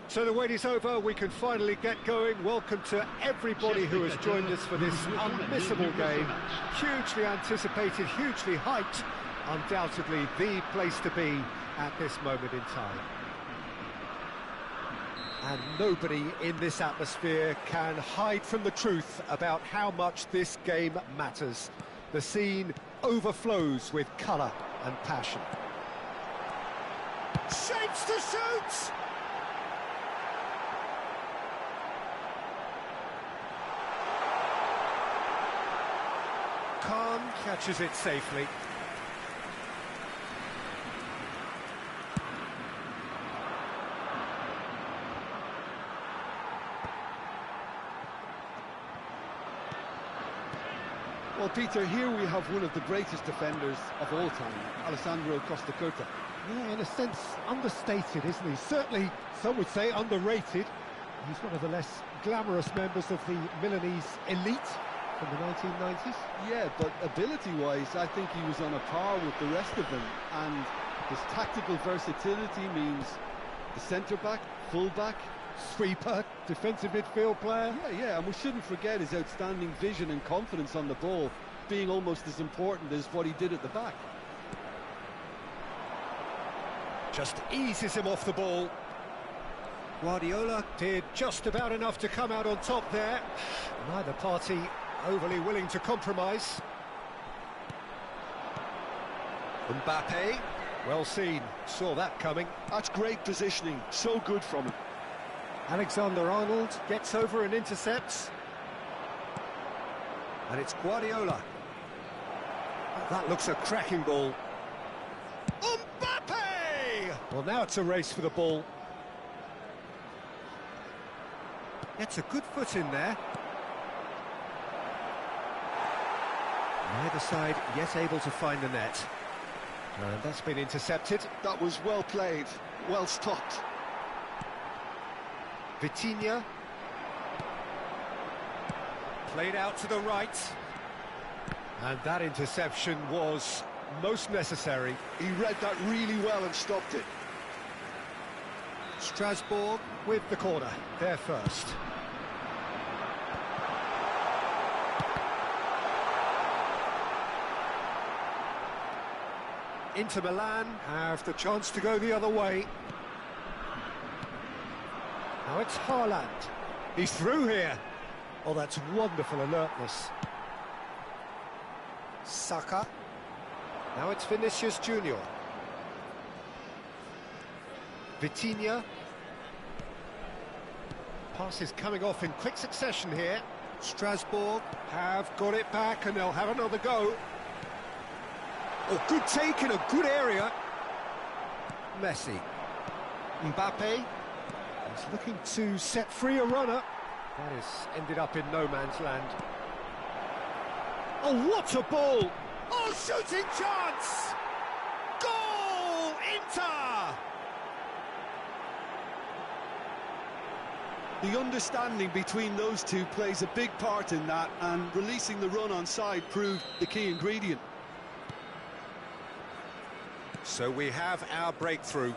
So the wait is over, we can finally get going. Welcome to everybody who has joined us for this unmissable game. Hugely anticipated, hugely hyped, undoubtedly the place to be at this moment in time. And nobody in this atmosphere can hide from the truth about how much this game matters. The scene overflows with colour and passion. Shapes to shoot! Khan catches it safely. Well, Peter, here we have one of the greatest defenders of all time, Alessandro Costa Curta. Yeah, in a sense, understated, isn't he? Certainly, some would say underrated. He's one of the less glamorous members of the Milanese elite from the 1990s. Yeah, but ability-wise, I think he was on a par with the rest of them, and his tactical versatility means the centre-back, full-back, Sweeper, defensive midfield player. Yeah, and we shouldn't forget his outstanding vision and confidence on the ball, being almost as important as what he did at the back. Just eases him off the ball. Guardiola did just about enough to come out on top there. Neither party overly willing to compromise. Mbappe, well seen, saw that coming. That's great positioning, so good from him. Alexander-Arnold gets over and intercepts. And it's Guardiola. That looks a cracking ball. Mbappe! Well, now it's a race for the ball. Gets a good foot in there. Neither side yet able to find the net. And that's been intercepted. That was well played, well stopped. Vitinha. Played out to the right. And that interception was most necessary. He read that really well and stopped it. Strasbourg with the corner, there first. Inter Milan have the chance to go the other way. Now it's Haaland. He's through here. Oh, that's wonderful alertness. Saka. Now it's Vinicius Junior. Vitinha. Passes coming off in quick succession here. Strasbourg have got it back and they'll have another go. Oh, good take in a good area. Messi. Mbappe. He's looking to set free a runner. That has ended up in no man's land. Oh, what a ball! Oh, shooting chance! Goal! Inter! The understanding between those two plays a big part in that, and releasing the run on side proved the key ingredient. So we have our breakthrough.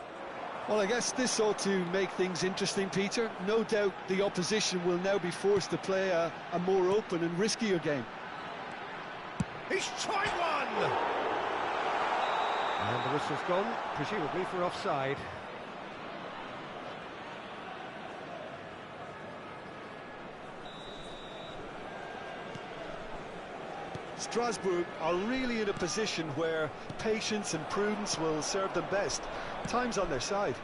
Well, I guess this ought to make things interesting, Peter. No doubt the opposition will now be forced to play a more open and riskier game. He's tried one! And the whistle's gone, presumably for offside. Strasbourg are really in a position where patience and prudence will serve them best. Time's on their side.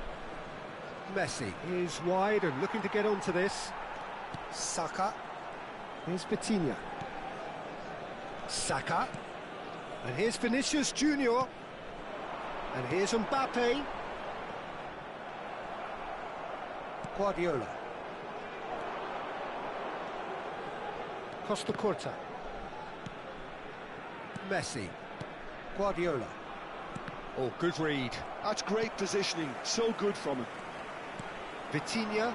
Messi is wide and looking to get onto this. Saka. Here's Vitinha. Saka. And here's Vinicius Junior. And here's Mbappe. Guardiola. Costa Curta. Messi. Guardiola. Oh, good read. That's great positioning, so good from him. Vitinha.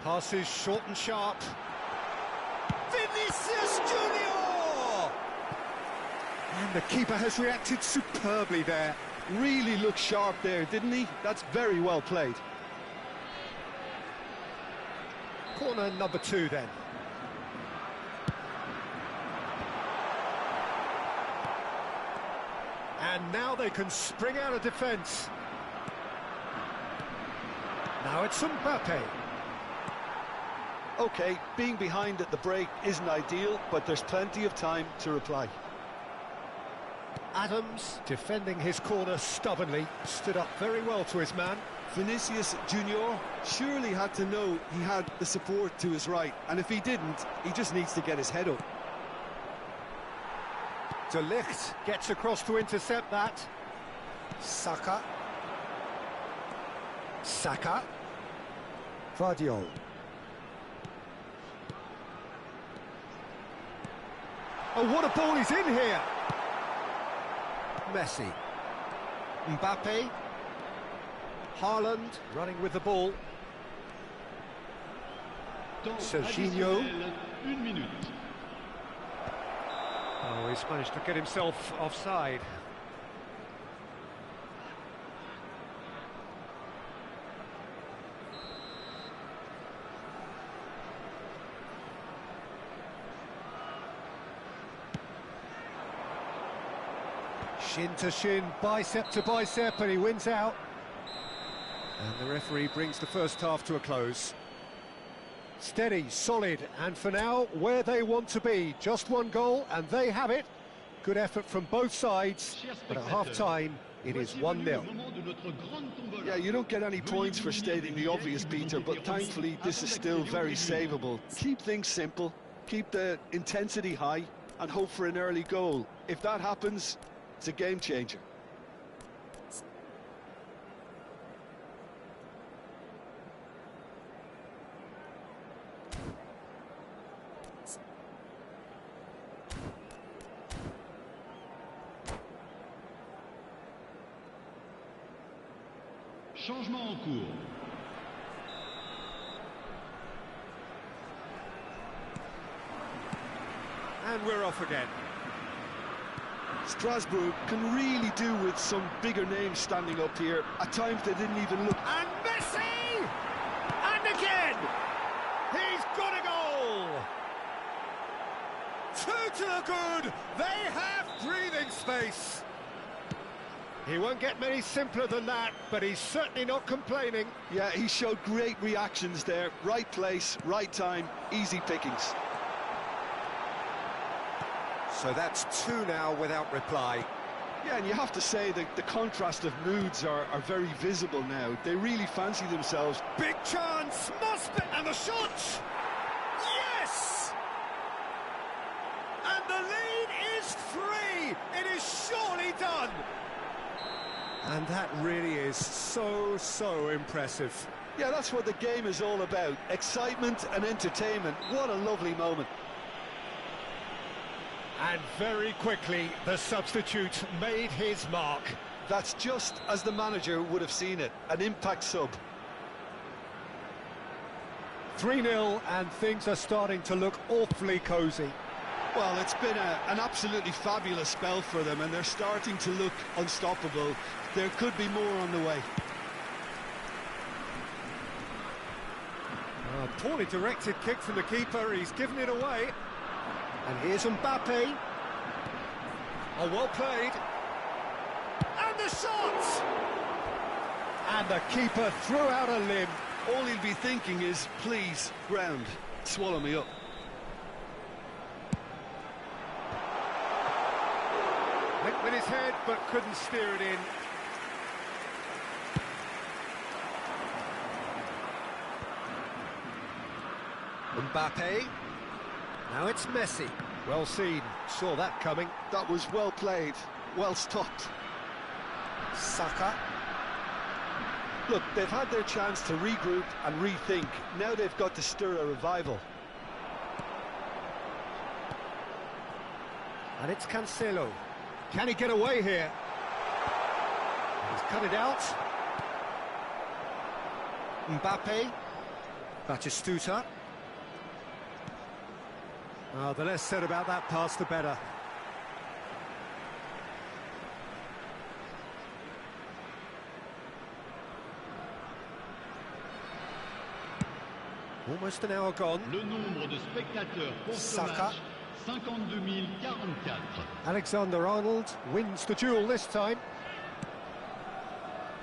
Passes short and sharp. Vinicius Junior! And the keeper has reacted superbly there. Really looked sharp there, didn't he? That's very well played. Corner number 2 then. And now they can spring out of defence. Now it's Mbappe. OK, being behind at the break isn't ideal, but there's plenty of time to reply. Adams, defending his corner stubbornly, stood up very well to his man. Vinicius Junior surely had to know he had the support to his right, and if he didn't, he just needs to get his head up. De Ligt gets across to intercept that. Saka. Saka. Vardiol. Oh, what a ball he's in here! Messi. Mbappe. Haaland running with the ball. Serginho. Oh, he's managed to get himself offside. Shin to shin, bicep to bicep, and he wins out. And the referee brings the first half to a close. Steady, solid, and for now, where they want to be. Just one goal, and they have it. Good effort from both sides, but at half-time, it is 1-0. Yeah, you don't get any points for stating the obvious, Peter, but thankfully this is still very savable. Keep things simple, keep the intensity high, and hope for an early goal. If that happens, it's a game-changer. Changement en cours. And we're off again. Strasbourg can really do with some bigger names standing up here. At times they didn't even look. And Messi! And again! He's got a goal! 2 to the good! They have breathing space! He won't get many simpler than that, but he's certainly not complaining. Yeah, he showed great reactions there. Right place, right time, easy pickings. So that's 2 now without reply. Yeah, and you have to say that the contrast of moods are very visible now. They really fancy themselves. Big chance, must be, and the shot! Yes! And that really is so impressive. Yeah, that's what the game is all about. Excitement and entertainment. What a lovely moment. And very quickly, the substitute made his mark. That's just as the manager would have seen it. An impact sub. 3-0, and things are starting to look awfully cosy. Well, it's been an absolutely fabulous spell for them, and they're starting to look unstoppable. There could be more on the way. A poorly directed kick from the keeper, he's given it away. And here's Mbappe. Oh, well played. And the shot! And the keeper threw out a limb. All he'll be thinking is, please, ground, swallow me up. Went with his head, but couldn't steer it in. Mbappe. Now it's Messi. Well seen. Saw that coming. That was well played, well stopped. Saka. Look, they've had their chance to regroup and rethink. Now they've got to stir a revival. And it's Cancelo. Can he get away here? He's cut it out. Mbappe. Batistuta. Oh, the less said about that pass, the better. Almost an hour gone. Le nombre de spectateurs pour ce Saka. match, 52 044. Alexander-Arnold wins the duel this time.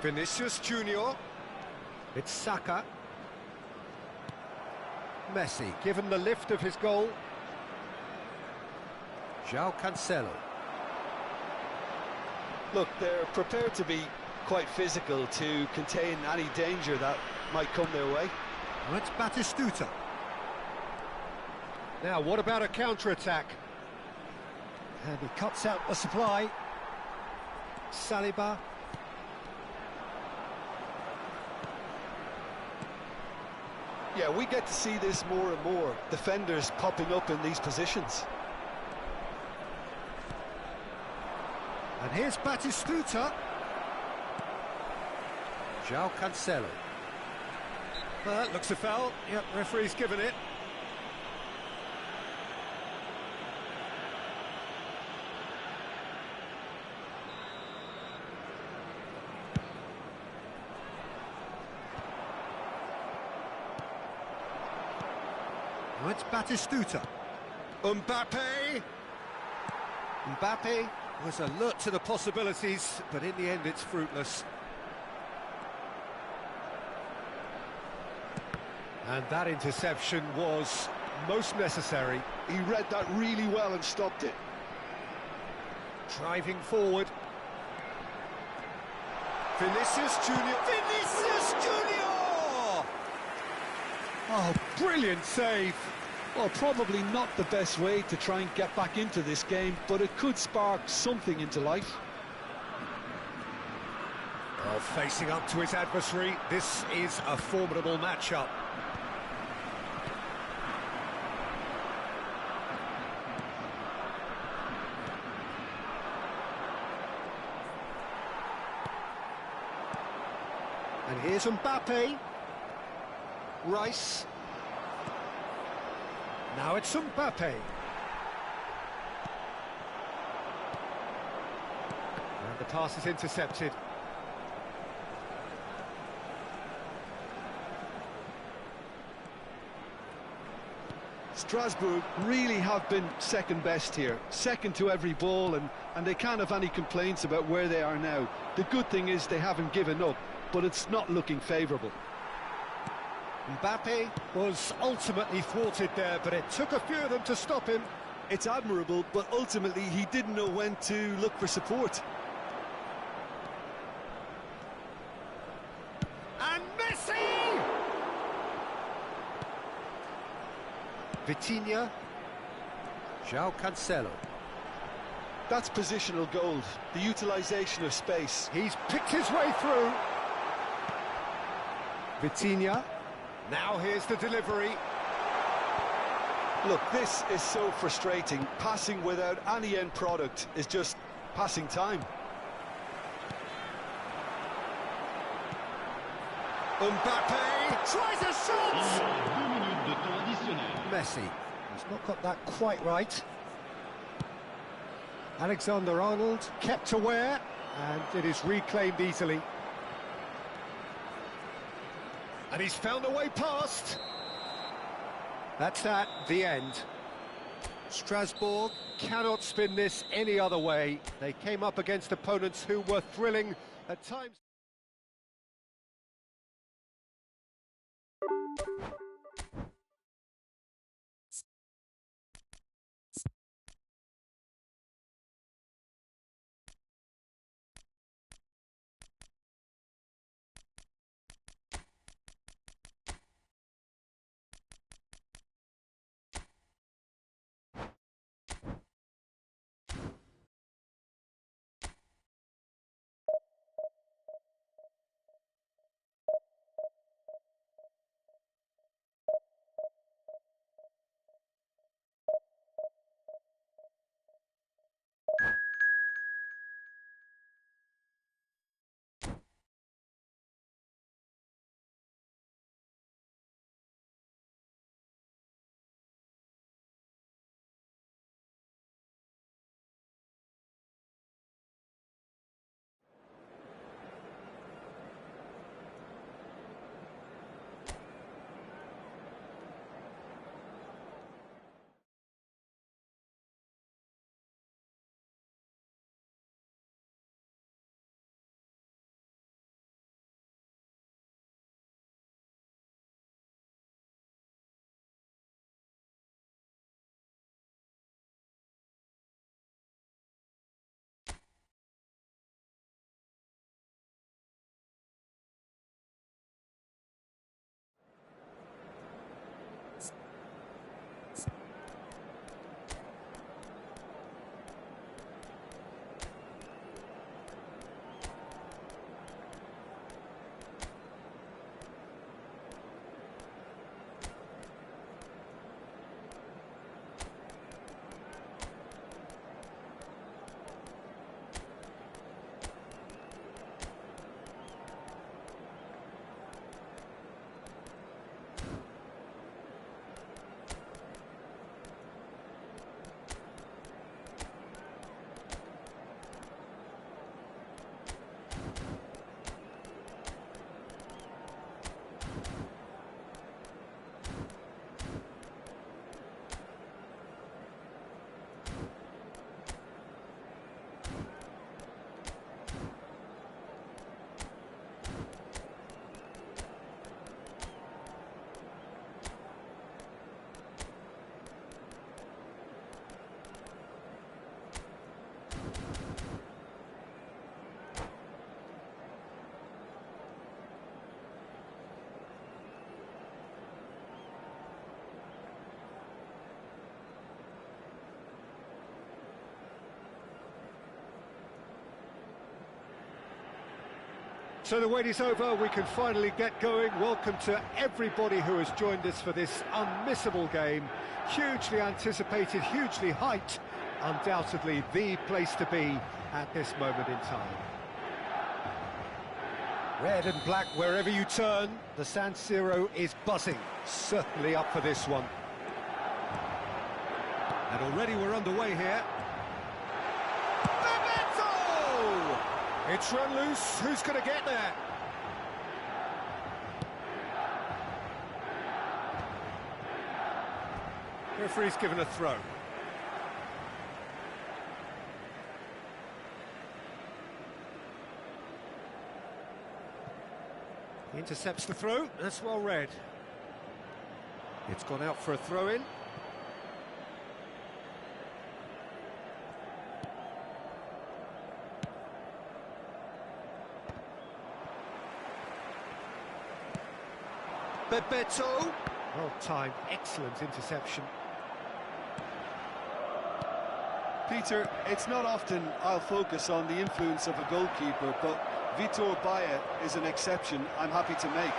Vinicius Junior. It's Saka. Messi, given the lift of his goal. João Cancelo. Look, they're prepared to be quite physical to contain any danger that might come their way. Well, it's Batistuta. Now, what about a counter-attack? And he cuts out the supply. Saliba. Yeah, we get to see this more and more. Defenders popping up in these positions. And here's Batistuta. João Cancelo. Looks a foul. Yep, referee's given it. Now it's Batistuta. Mbappe. Mbappe was alert to the possibilities, but in the end it's fruitless. And that interception was most necessary. He read that really well and stopped it. Driving forward. Vinicius Junior. Vinicius Junior! Oh, brilliant save. Well, probably not the best way to try and get back into this game, but it could spark something into life. Well, facing up to his adversary, this is a formidable matchup. And here's Mbappe. Rice. Now it's Mbappe. And the pass is intercepted. Strasbourg really have been second best here, second to every ball, and they can't have any complaints about where they are now. The good thing is they haven't given up, but it's not looking favourable. Mbappe was ultimately thwarted there, but it took a few of them to stop him. It's admirable, but ultimately he didn't know when to look for support. And Messi! Vitinha. João Cancelo. That's positional gold, the utilisation of space. He's picked his way through. Vitinha. Now here's the delivery. Look, this is so frustrating. Passing without any end product is just passing time. Mbappe tries a shot! 2 minutes de temps additionnel. Messi. He's not got that quite right. Alexander-Arnold kept aware, and it is reclaimed easily. And he's found a way past. That's that, the end. Strasbourg cannot spin this any other way. They came up against opponents who were thrilling at times. So the wait is over, we can finally get going. Welcome to everybody who has joined us for this unmissable game. Hugely anticipated, hugely hyped. Undoubtedly the place to be at this moment in time. Red and black wherever you turn, the San Siro is buzzing. Certainly up for this one. And already we're underway here. It's run loose, who's going to get there? Referee's given a throw. He intercepts the throw, that's well read. It's gone out for a throw-in. Bebeto. Well timed, excellent interception. Peter, it's not often I'll focus on the influence of a goalkeeper, but Vitor Baia is an exception I'm happy to make.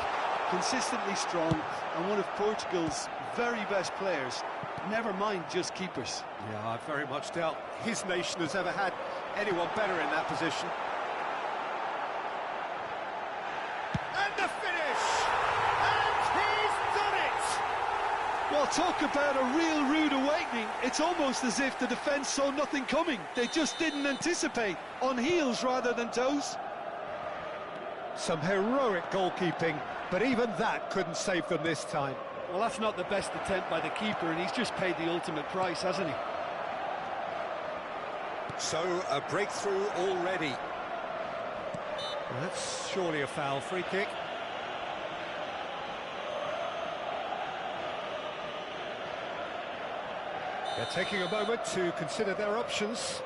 Consistently strong and one of Portugal's very best players, never mind just keepers. Yeah, I very much doubt his nation has ever had anyone better in that position. And the finish! And he's done it! Well, talk about a real rude awakening. It's almost as if the defence saw nothing coming. They just didn't anticipate, on heels rather than toes. Some heroic goalkeeping, but even that couldn't save them this time. Well, that's not the best attempt by the keeper, and he's just paid the ultimate price, hasn't he? So, a breakthrough already. Well, that's surely a foul. Free kick. They're taking a moment to consider their options.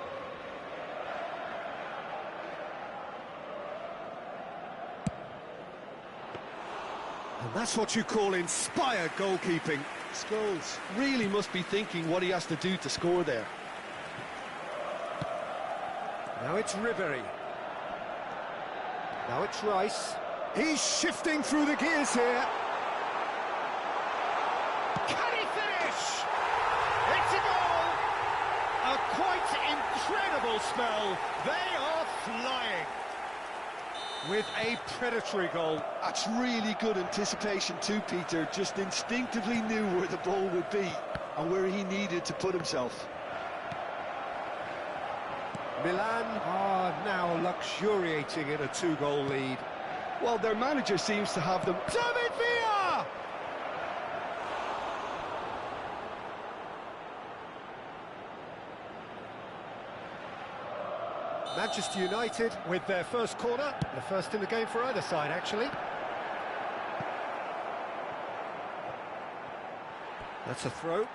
And that's what you call inspired goalkeeping. Scholes really must be thinking what he has to do to score there. Now it's Ribery. Now it's Rice. He's shifting through the gears here. Can he finish? It's a goal! A quite incredible spell. They are flying. With a predatory goal. That's really good anticipation too, Peter. Just instinctively knew where the ball would be and where he needed to put himself. Milan are now luxuriating in a 2-goal lead. Well, their manager seems to have them. David Villa! Manchester United with their first corner, the first in the game for either side, actually. That's a throw.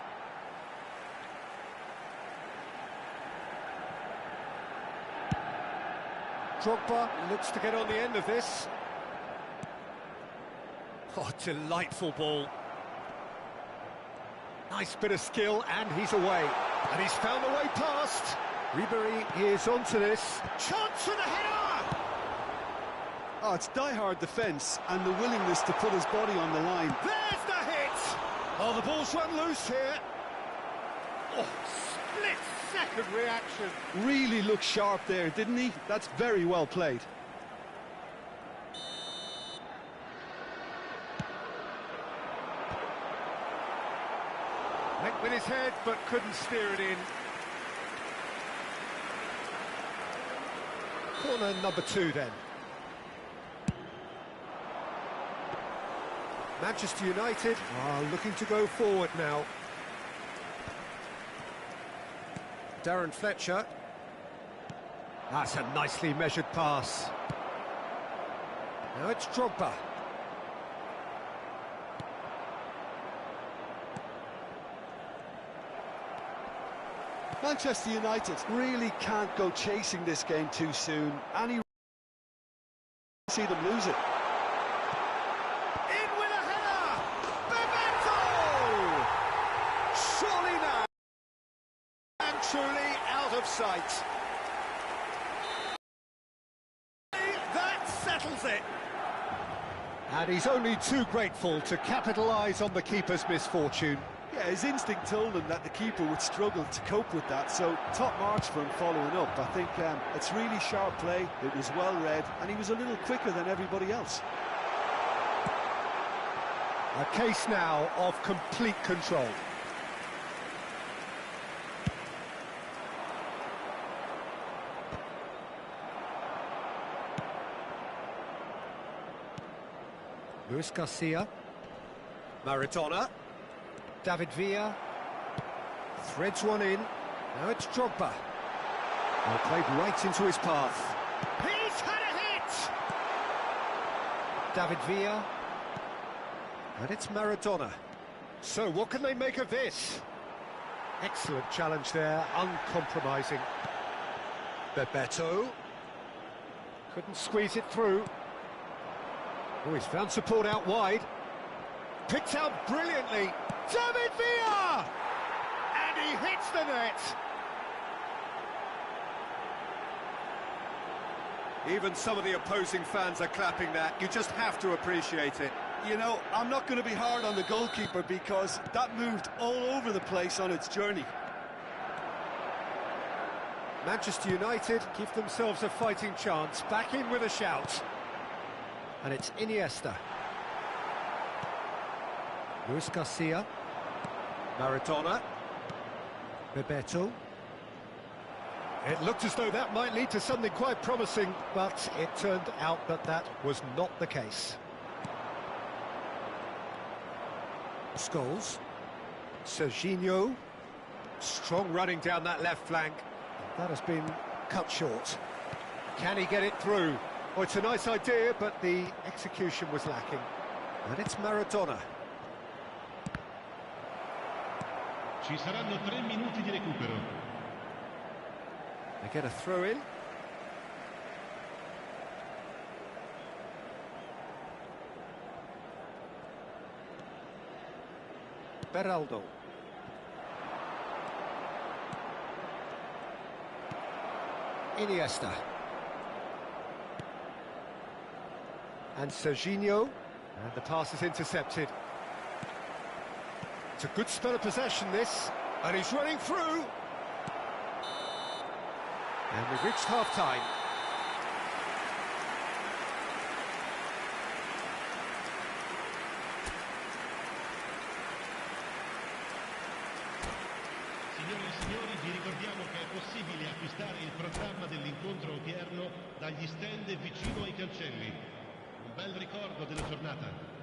Drogba looks to get on the end of this. Oh, delightful ball. Nice bit of skill, and he's away. And he's found a way past. Ribery is onto this. Chance for the header! Oh, it's die-hard defence and the willingness to put his body on the line. There's the hit! Oh, the ball's run loose here. Oh, split-second reaction. Really looked sharp there, didn't he? That's very well played. Went with his head, but couldn't steer it in. Corner number 2 then. Manchester United are looking to go forward now. Darren Fletcher. That's a nicely measured pass. Now it's Drogba. Manchester United really can't go chasing this game too soon. Any see them lose it. In with a header! Bebeto! Surely now. And truly out of sight. That settles it. And he's only too grateful to capitalise on the keeper's misfortune. Yeah, his instinct told him that the keeper would struggle to cope with that, so top marks for him following up. I think it's really sharp play, it was well read, and he was a little quicker than everybody else. A case now of complete control. Luis Garcia. Maradona. David Villa. Threads one in. Now it's Drogba. Well, played right into his path. He's had a hit! David Villa. And it's Maradona. So what can they make of this? Excellent challenge there, uncompromising. Bebeto. Couldn't squeeze it through. Oh, he's found support out wide. Picked out brilliantly. David Villa! And he hits the net. Even some of the opposing fans are clapping that. You just have to appreciate it. You know, I'm not going to be hard on the goalkeeper because that moved all over the place on its journey. Manchester United give themselves a fighting chance. Back in with a shout. And it's Iniesta. Luis Garcia. Maradona. Bebeto. It looked as though that might lead to something quite promising, but it turned out that that was not the case. Scholes. Serginho. Strong running down that left flank. That has been cut short. Can he get it through? Oh, it's a nice idea, but the execution was lacking. And it's Maradona. Ci saranno 3 minuti di recupero. They get a throw in. Beraldo. Iniesta. And Serginho. And the pass is intercepted. It's a good spell of possession, this. And he's running through. And we've reached half-time. Signore e signori, vi ricordiamo che è possibile acquistare il programma dell'incontro odierno dagli stand vicino ai cancelli. Un bel ricordo della giornata.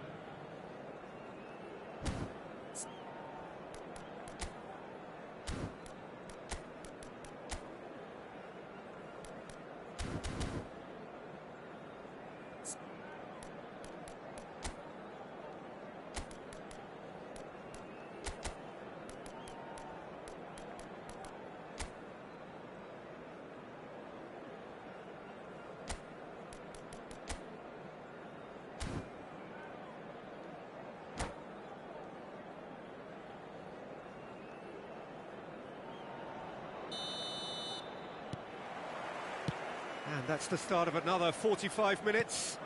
And that's the start of another 45 minutes.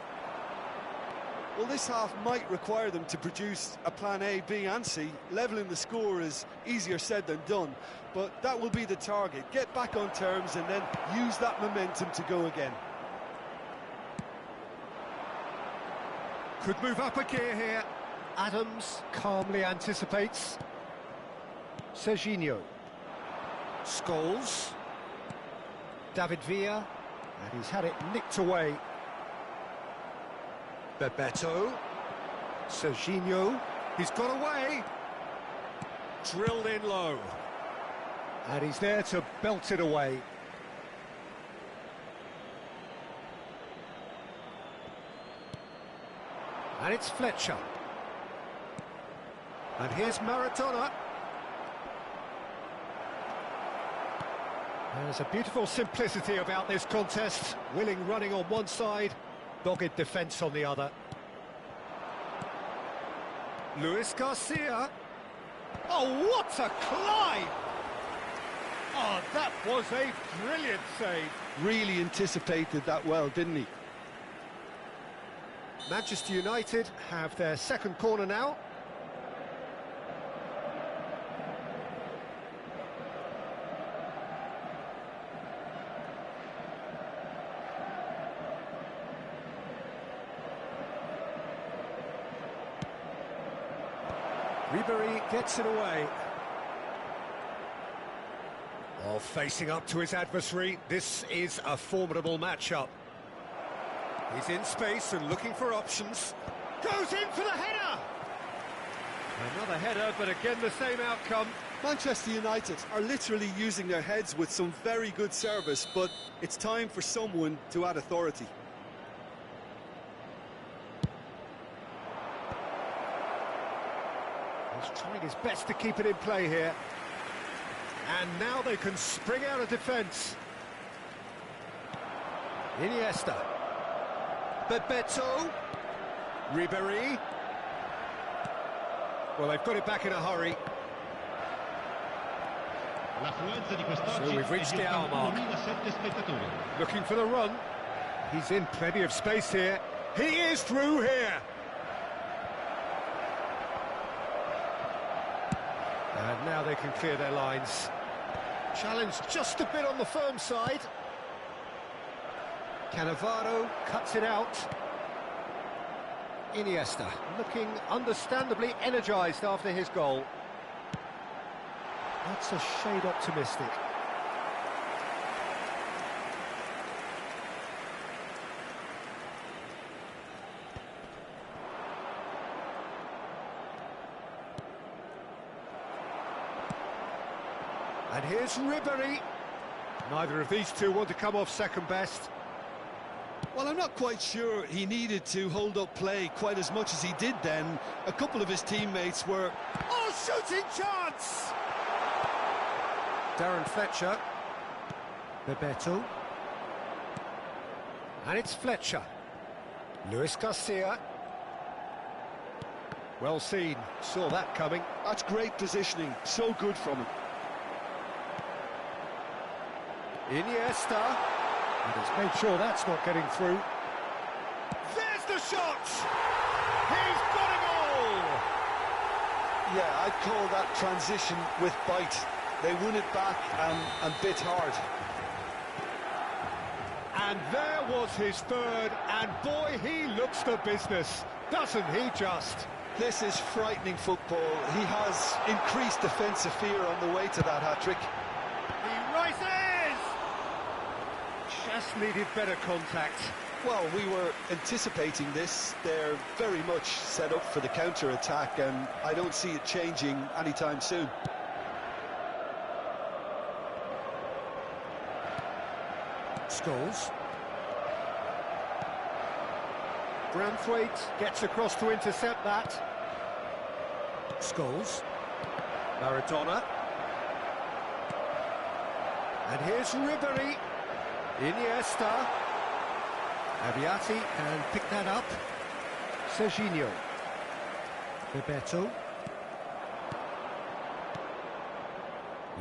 Well, this half might require them to produce a plan A, B and C. Levelling the score is easier said than done, but that will be the target. Get back on terms and then use that momentum to go again. Could move up a gear here. Adams calmly anticipates. Serginho. Scholes. David Villa. And he's had it nicked away. Bebeto. Serginho. He's got away. Drilled in low. And he's there to belt it away. And it's Fletcher. And here's Maradona. There's a beautiful simplicity about this contest. Willing running on one side, dogged defence on the other. Luis Garcia. Oh, what a climb! Oh, that was a brilliant save. Really anticipated that well, didn't he? Manchester United have their second corner now. Ribery gets it away. Oh, facing up to his adversary, this is a formidable matchup. He's in space and looking for options. Goes in for the header! Another header, but again the same outcome. Manchester United are literally using their heads with some very good service, but it's time for someone to add authority. He's trying his best to keep it in play here. And now they can spring out of defence. Iniesta. Bebeto. Ribery. Well, they've got it back in a hurry. L'affluenza di quest'oggi So we've reached the hour mark. 81.007 spettatori. Looking for the run. He's in plenty of space here. He is through here. And now they can clear their lines. Challenge just a bit on the firm side. Cannavaro cuts it out. Iniesta looking understandably energised after his goal. That's a shade optimistic. And here's Ribéry. Neither of these two want to come off second best. Well, I'm not quite sure he needed to hold up play quite as much as he did then. A couple of his teammates were... Oh, shooting chance! Darren Fletcher. Bebeto. And it's Fletcher. Luis Garcia. Well seen, saw that coming. That's great positioning, so good from him. Iniesta. And he's made sure that's not getting through. There's the shot! He's got it all! Yeah, I'd call that transition with bite. They won it back and bit hard. And there was his third, and boy, he looks the business, doesn't he just? This is frightening football. He has increased defensive fear on the way to that hat-trick. He rises! Just needed better contact. Well, we were anticipating this. They're very much set up for the counter-attack, and I don't see it changing anytime soon. Scholes. Branthwaite gets across to intercept that. Scholes. Maradona. And here's Ribéry. Iniesta. Abiati can pick that up. Serginho. Bebeto.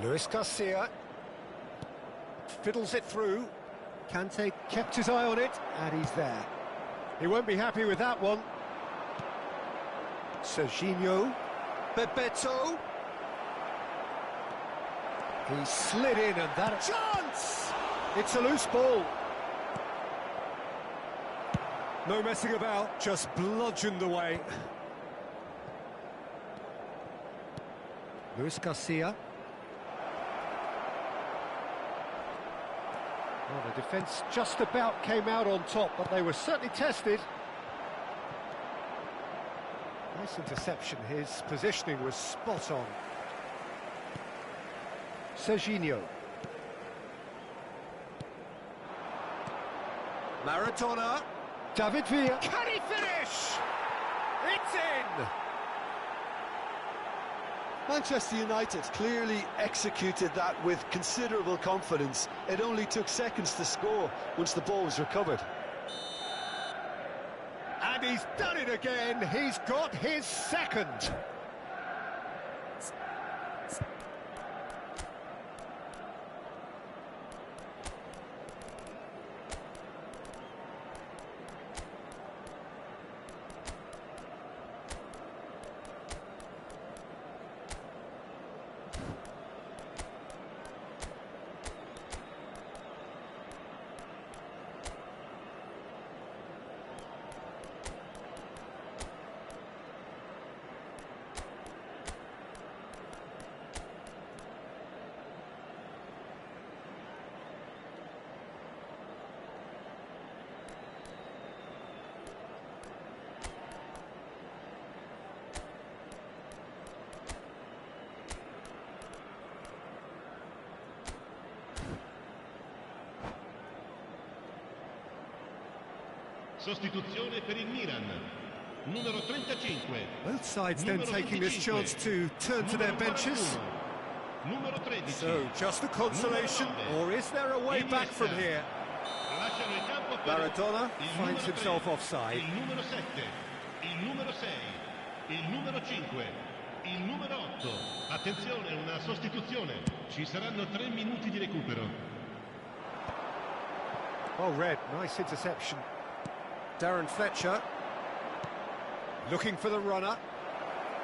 Luis Garcia. Fiddles it through. Kante kept his eye on it, and he's there. He won't be happy with that one. Serginho. Bebeto. He slid in, and that... Chance! It's a loose ball. No messing about, just bludgeoned away. Luis Garcia. Well, the defence just about came out on top, but they were certainly tested. Nice interception, his positioning was spot on. Serginho. Maradona. David Villa. Can he finish? It's in! Manchester United clearly executed that with considerable confidence. It only took seconds to score once the ball was recovered. And he's done it again. He's got his second. Sostituzione per il Milan. Numero 35. Both sides then taking this chance to turn to their benches. Numero 13. So, just a consolation, or is there a way back from here? Maradona finds himself offside. Il numero 7, il numero 6, il numero 5, il numero 8. Attenzione, una sostituzione. Ci saranno 3 minuti di recupero. Well read, nice interception. Darren Fletcher. Looking for the runner.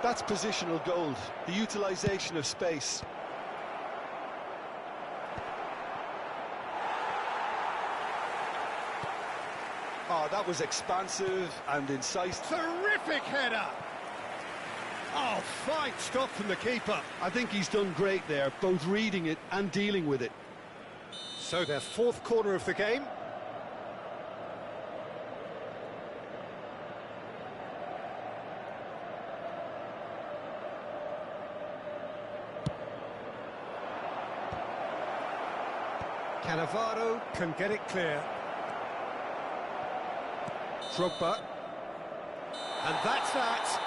That's positional gold, the utilisation of space. Oh, that was expansive and incisive. Terrific header! Oh, fine stop from the keeper. I think he's done great there, both reading it and dealing with it. So their fourth corner of the game. Cannavaro can get it clear. Drogba. And that's that.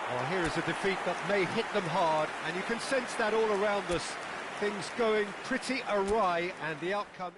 Well, here is a defeat that may hit them hard, and you can sense that all around us. Things going pretty awry, and the outcome...